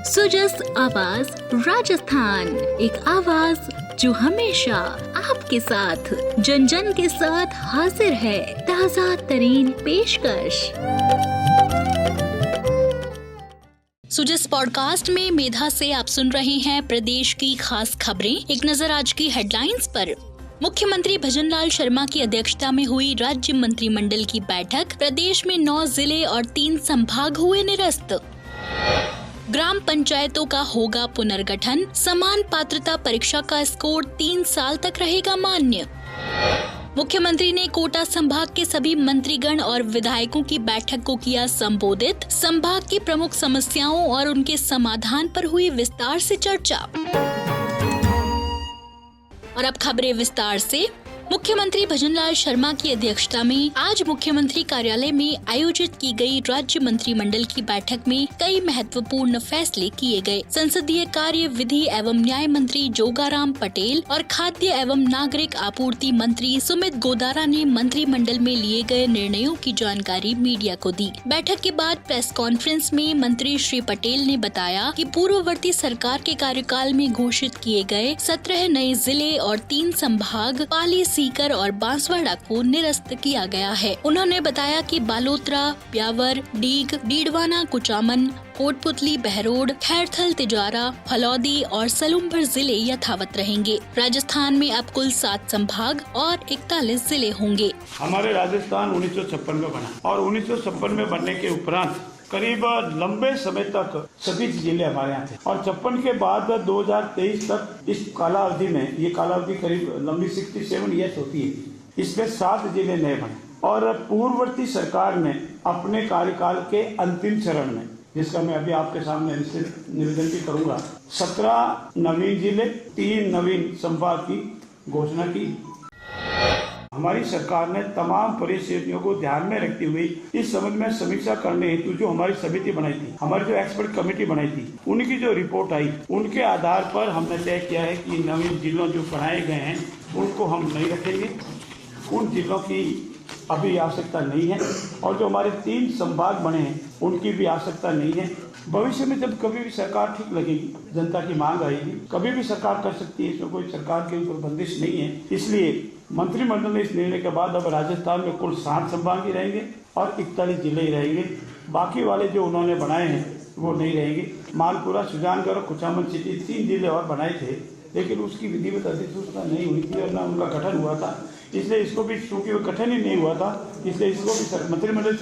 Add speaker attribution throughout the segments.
Speaker 1: सुजस आवाज राजस्थान, एक आवाज जो हमेशा आपके साथ, जन जन के साथ हाजिर है। ताज़ा तरीन पेशकश। सुजस पॉडकास्ट में मेधा से आप सुन रहे हैं प्रदेश की खास खबरें। एक नजर आज की हेडलाइंस पर। मुख्यमंत्री भजनलाल शर्मा की अध्यक्षता में हुई राज्य मंत्रिमंडल की बैठक। प्रदेश में 9 जिले और 3 संभाग हुए निरस्त। ग्राम पंचायतों का होगा पुनर्गठन। समान पात्रता परीक्षा का स्कोर 3 साल तक रहेगा मान्य। मुख्यमंत्री ने कोटा संभाग के सभी मंत्रीगण और विधायकों की बैठक को किया संबोधित। संभाग की प्रमुख समस्याओं और उनके समाधान पर हुई विस्तार से चर्चा। और अब खबरें विस्तार से। मुख्यमंत्री भजनलाल शर्मा की अध्यक्षता में आज मुख्यमंत्री कार्यालय में आयोजित की गई राज्य मंत्रिमंडल की बैठक में कई महत्वपूर्ण फैसले किए गए। संसदीय कार्य, विधि एवं न्याय मंत्री जोगाराम पटेल और खाद्य एवं नागरिक आपूर्ति मंत्री सुमित गोदारा ने मंत्रिमंडल में लिए गए निर्णयों की जानकारी मीडिया को दी। बैठक के बाद प्रेस कॉन्फ्रेंस में मंत्री श्री पटेल ने बताया कि पूर्ववर्ती सरकार के कार्यकाल में घोषित किए गए 17 नए जिले और 3 संभाग पाली, सीकर और बांसवाड़ा को निरस्त किया गया है। उन्होंने बताया कि बालोतरा, ब्यावर, डीग, डीडवाना, कुचामन, कोटपुतली, बहरोड, खैरथल, तिजारा, फलौदी और सलूमभर जिले यथावत रहेंगे। राजस्थान में अब कुल 7 संभाग और 41 जिले होंगे।
Speaker 2: हमारे राजस्थान 1956 में बना और 1956 में बनने के उपरांत करीब लंबे समय तक सभी जिले हमारे यहाँ थे और 56 के बाद 2023 तक इस कालावधि में, ये कालावधि करीब लंबी 67 ईयर्स होती है, इसमें 7 जिले नए बने। और पूर्ववर्ती सरकार ने अपने कार्यकाल के अंतिम चरण में, जिसका मैं अभी आपके सामने निवेदन भी करूंगा, 17 नवीन जिले, 3 नवीन संभाग की घोषणा की। हमारी सरकार ने तमाम परिस्थितियों को ध्यान में रखते हुए इस संबंध में समीक्षा करने हेतु जो हमारी समिति बनाई थी, हमारी जो एक्सपर्ट कमेटी बनाई थी, उनकी जो रिपोर्ट आई, उनके आधार पर हमने तय किया है कि नवीन जिलों जो बनाए गए हैं उनको हम नहीं रखेंगे। उन जिलों की अभी आवश्यकता नहीं है और जो हमारे 3 संभाग बने हैं उनकी भी आवश्यकता नहीं है। भविष्य में जब कभी भी सरकार ठीक लगेगी, जनता की मांग आएगी, कभी भी सरकार कर सकती है, इसमें कोई सरकार के ऊपर बंदिश नहीं है। इसलिए मंत्रिमंडल ने इस निर्णय के बाद अब राजस्थान में कुल 7 संभाग ही रहेंगे और 41 जिले ही रहेंगे। बाकी वाले जो उन्होंने बनाए हैं वो नहीं रहेंगे। मालपुरा, सुजानगढ़ और कुचामन सिटी 3 जिले और बनाए थे, लेकिन उसकी विधिवत अधिसूचना नहीं हुई थी और न उनका गठन हुआ था, इसलिए इसको भी, चूंकि वो गठन ही नहीं हुआ था, इसलिए इसको भी मंत्रिमंडल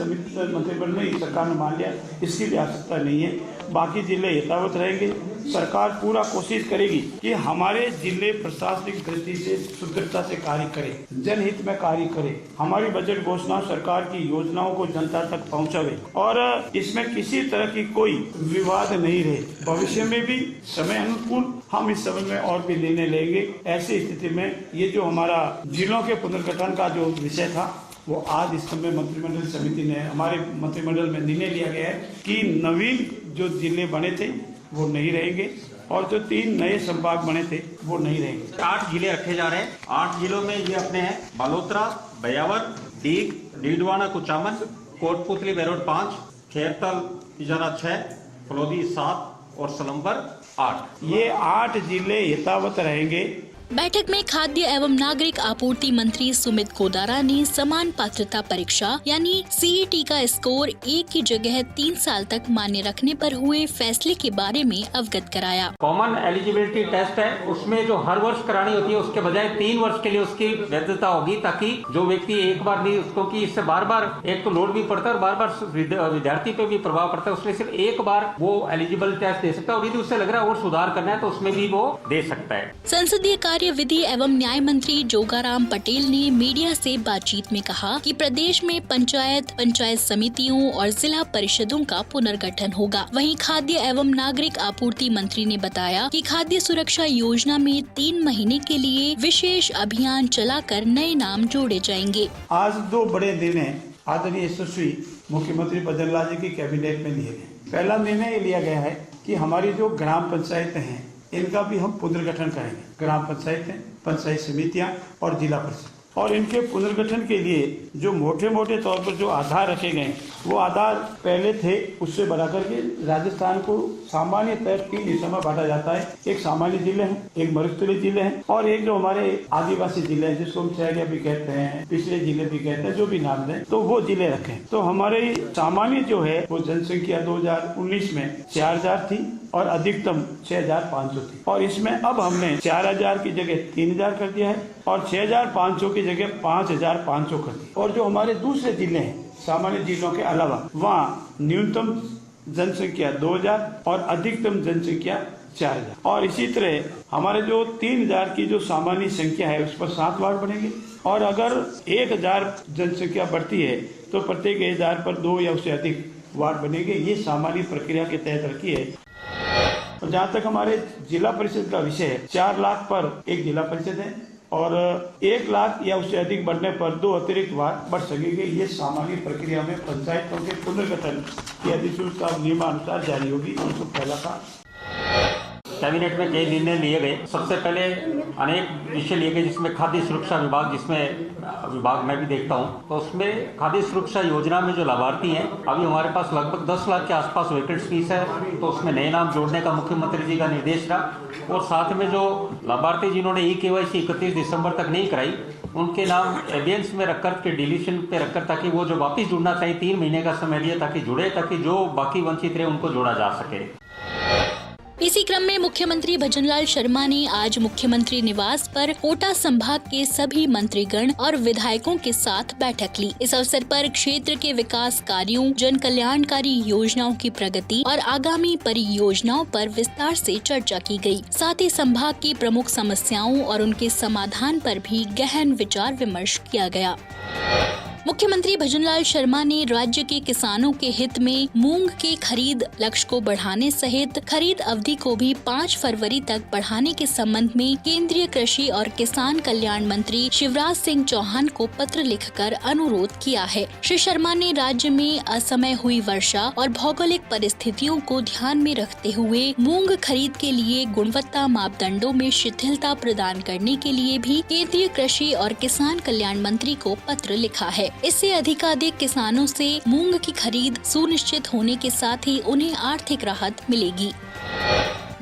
Speaker 2: ने, सरकार ने मान लिया, इसकी भी आवश्यकता नहीं है। बाकी जिले यथावत रहेंगे। सरकार पूरा कोशिश करेगी कि हमारे जिले प्रशासनिक दृष्टि से सुदृढ़ता से कार्य करें, जनहित में कार्य करें, हमारी बजट घोषणा, सरकार की योजनाओं को जनता तक पहुंचावे और इसमें किसी तरह की कोई विवाद नहीं रहे। भविष्य में भी समय अनुकूल हम इस संबंध में और भी निर्णय लेंगे। ऐसी स्थिति में ये जो हमारा जिलों के पुनर्गठन का जो विषय था, वो आज इस समय मंत्रिमंडल समिति ने, हमारे मंत्रिमंडल में निर्णय लिया गया है कि नवीन जो जिले बने थे वो नहीं रहेंगे और जो 3 नए संभाग बने थे वो नहीं रहेंगे।
Speaker 3: 8 जिले रखे जा रहे हैं। 8 जिलों में ये अपने हैं: बालोतरा, ब्यावर, डीग, डीडवाना, कुचामन, कोटपुतली, बहरोड 5, खैरथल, तिजारा 6, फलौदी 7 और सलूमभर 8।
Speaker 2: ये 8 जिले यथावत रहेंगे।
Speaker 1: बैठक में खाद्य एवं नागरिक आपूर्ति मंत्री सुमित गोदारा ने समान पात्रता परीक्षा यानी CET का स्कोर 1 की जगह 3 साल तक मान्य रखने पर हुए फैसले के बारे में अवगत कराया।
Speaker 3: कॉमन एलिजिबिलिटी टेस्ट है, उसमें जो हर वर्ष करानी होती है उसके बजाय 3 वर्ष के लिए उसकी वैधता होगी, ताकि जो व्यक्ति एक बार नहीं, उसको कि इससे बार बार एक तो लोड भी पड़ता है और बार बार विद्यार्थी पे भी प्रभाव पड़ता है, उसमें सिर्फ एक बार वो एलिजिबल टेस्ट दे सकता है और यदि उससे लग रहा है और सुधार करना है तो उसमें भी वो दे सकता है।
Speaker 1: संसदीय कार्य, विधि एवं न्याय मंत्री जोगाराम पटेल ने मीडिया से बातचीत में कहा कि प्रदेश में पंचायत समितियों और जिला परिषदों का पुनर्गठन होगा। वहीं खाद्य एवं नागरिक आपूर्ति मंत्री ने बताया कि खाद्य सुरक्षा योजना में 3 महीने के लिए विशेष अभियान चलाकर नए नाम जोड़े जाएंगे।
Speaker 2: आज 2 बड़े निर्णय आदरणीय यशस्वी मुख्यमंत्री भजनलाल जी की कैबिनेट में लिए गए। पहला निर्णय लिया गया है कि हमारी जो ग्राम पंचायतें हैं इनका भी हम पुनर्गठन करेंगे। ग्राम पंचायतें, पंचायत समितियां और जिला परिषद और इनके पुनर्गठन के लिए जो मोटे मोटे तौर पर जो आधार रखे गए वो आधार पहले थे उससे बढ़ा करके राजस्थान को सामान्यतः 3 हिस्सों में बांटा जाता है। एक सामान्य जिले हैं, एक मरुस्थलीय जिले हैं और एक जो हमारे आदिवासी जिले हैं जिसको हम शहरिया भी कहते हैं, पिछड़े जिले भी कहते हैं, जो भी नाम दें, तो वो जिले रखे। तो हमारे सामान्य जो है वो जनसंख्या 2019 में 4000 थी और अधिकतम 6500 थी और इसमें अब हमने 4000 की जगह 3000 कर दिया है और 6500 की जगह 5500 कर दिया। और जो हमारे दूसरे जिले हैं सामान्य जिलों के अलावा वहाँ न्यूनतम जनसंख्या 2000 और अधिकतम जनसंख्या 4000 और इसी तरह हमारे जो 3000 की जो सामान्य संख्या है उस पर 7 वार्ड बनेंगे और अगर 1000 जनसंख्या बढ़ती है तो प्रत्येक 1000 पर 2 या उससे अधिक वार्ड बनेंगे। ये सामान्य प्रक्रिया के तहत रखी है। और जहाँ तक हमारे जिला परिषद का विषय है 4 लाख पर एक जिला परिषद है और 1 लाख या उससे अधिक बढ़ने पर 2 अतिरिक्त वार्ड बढ़ सकेंगे। ये सामान्य प्रक्रिया में पंचायतों के पुनर्गठन की अधिसूचना नियमानुसार जारी होगी। उसको पहला था
Speaker 3: कैबिनेट में कई निर्णय लिए गए। सबसे पहले अनेक विषय लिए गए जिसमें खाद्य सुरक्षा विभाग, जिसमें विभाग मैं भी देखता हूं, तो उसमें खाद्य सुरक्षा योजना में जो लाभार्थी हैं अभी हमारे पास लगभग 10 लाख के आसपास वैकेंट फीस है, तो उसमें नए नाम जोड़ने का मुख्यमंत्री जी का निर्देश रहा और साथ में जो लाभार्थी जिन्होंने ई-केवाईसी 31 दिसंबर तक नहीं कराई उनके नाम एविडेंस में रखकर के डिलीशन पे रखकर ताकि वो जो वापिस जुड़ना चाहिए 3 महीने का समय लिया ताकि जुड़े, ताकि जो बाकी वंचित रहे उनको जोड़ा जा सके।
Speaker 1: इसी क्रम में मुख्यमंत्री भजनलाल शर्मा ने आज मुख्यमंत्री निवास पर कोटा संभाग के सभी मंत्रीगण और विधायकों के साथ बैठक ली। इस अवसर पर क्षेत्र के विकास कार्यों, जन कल्याणकारी योजनाओं की प्रगति और आगामी परियोजनाओं पर विस्तार से चर्चा की गई। साथ ही संभाग की प्रमुख समस्याओं और उनके समाधान पर भी गहन विचार विमर्श किया गया। मुख्यमंत्री भजनलाल शर्मा ने राज्य के किसानों के हित में मूंग के खरीद लक्ष्य को बढ़ाने सहित खरीद अवधि को भी 5 फरवरी तक बढ़ाने के संबंध में केंद्रीय कृषि और किसान कल्याण मंत्री शिवराज सिंह चौहान को पत्र लिखकर अनुरोध किया है। श्री शर्मा ने राज्य में असमय हुई वर्षा और भौगोलिक परिस्थितियों को ध्यान में रखते हुए मूंग खरीद के लिए गुणवत्ता मापदंडों में शिथिलता प्रदान करने के लिए भी केंद्रीय कृषि और किसान कल्याण मंत्री को पत्र लिखा है। इससे अधिकाधिक किसानों से मूंग की खरीद सुनिश्चित होने के साथ ही उन्हें आर्थिक राहत मिलेगी।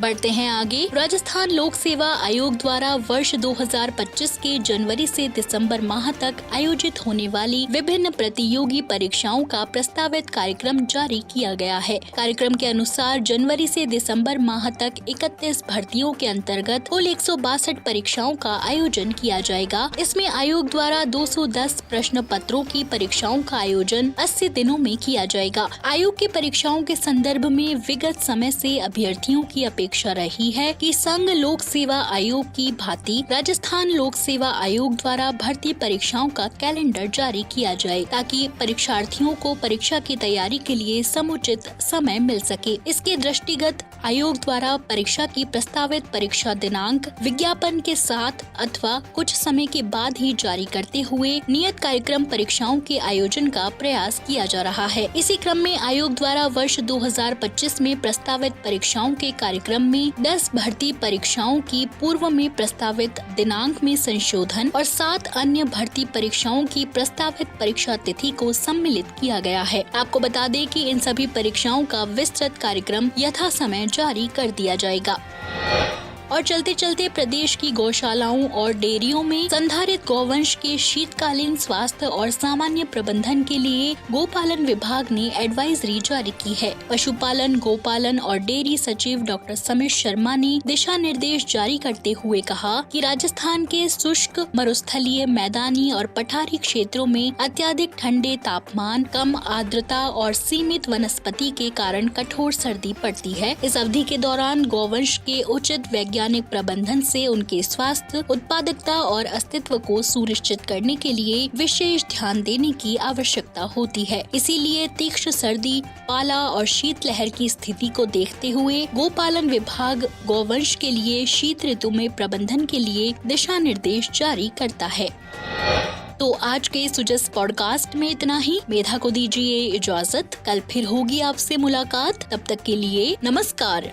Speaker 1: बढ़ते हैं आगे। राजस्थान लोक सेवा आयोग द्वारा वर्ष 2025 के जनवरी से दिसंबर माह तक आयोजित होने वाली विभिन्न प्रतियोगी परीक्षाओं का प्रस्तावित कार्यक्रम जारी किया गया है। कार्यक्रम के अनुसार जनवरी से दिसंबर माह तक 31 भर्तियों के अंतर्गत कुल 162 परीक्षाओं का आयोजन किया जाएगा। इसमें आयोग द्वारा 210 प्रश्न पत्रों की परीक्षाओं का आयोजन 80 दिनों में किया जाएगा। आयोग की परीक्षाओं के संदर्भ में विगत समय से अभ्यर्थियों की अपेक्षा रही है कि संघ लोक सेवा आयोग की भांति राजस्थान लोक सेवा आयोग द्वारा भर्ती परीक्षाओं का कैलेंडर जारी किया जाए ताकि परीक्षार्थियों को परीक्षा की तैयारी के लिए समुचित समय मिल सके। इसके दृष्टिगत आयोग द्वारा परीक्षा की प्रस्तावित परीक्षा दिनांक विज्ञापन के साथ अथवा कुछ समय के बाद ही जारी करते हुए नियत कार्यक्रम परीक्षाओं के आयोजन का प्रयास किया जा रहा है। इसी क्रम में आयोग द्वारा वर्ष 2025 में प्रस्तावित परीक्षाओं के कार्यक्रम में 10 भर्ती परीक्षाओं की पूर्व में प्रस्तावित दिनांक में संशोधन और 7 अन्य भर्ती परीक्षाओं की प्रस्तावित परीक्षा तिथि को सम्मिलित किया गया है। आपको बता दें कि इन सभी परीक्षाओं का विस्तृत कार्यक्रम यथा समय जारी कर दिया जाएगा। और चलते चलते प्रदेश की गौशालाओं और डेयरियों में संधारित गौवंश के शीतकालीन स्वास्थ्य और सामान्य प्रबंधन के लिए गोपालन विभाग ने एडवाइजरी जारी की है। पशुपालन, गोपालन और डेयरी सचिव डॉक्टर समीर शर्मा ने दिशा निर्देश जारी करते हुए कहा कि राजस्थान के शुष्क, मरुस्थलीय, मैदानी और पठारी क्षेत्रों में अत्यधिक ठंडे तापमान, कम आर्द्रता और सीमित वनस्पति के कारण कठोर सर्दी पड़ती है। इस अवधि के दौरान गौवंश के उचित वैज्ञानिक प्रबंधन से उनके स्वास्थ्य, उत्पादकता और अस्तित्व को सुनिश्चित करने के लिए विशेष ध्यान देने की आवश्यकता होती है। इसीलिए तीक्ष्ण सर्दी, पाला और शीतलहर की स्थिति को देखते हुए गोपालन विभाग गौवंश के लिए शीत ऋतु में प्रबंधन के लिए दिशा निर्देश जारी करता है। तो आज के सुजस पॉडकास्ट में इतना ही। मेधा को दीजिए इजाजत। कल फिर होगी आपसे मुलाकात। तब तक के लिए नमस्कार।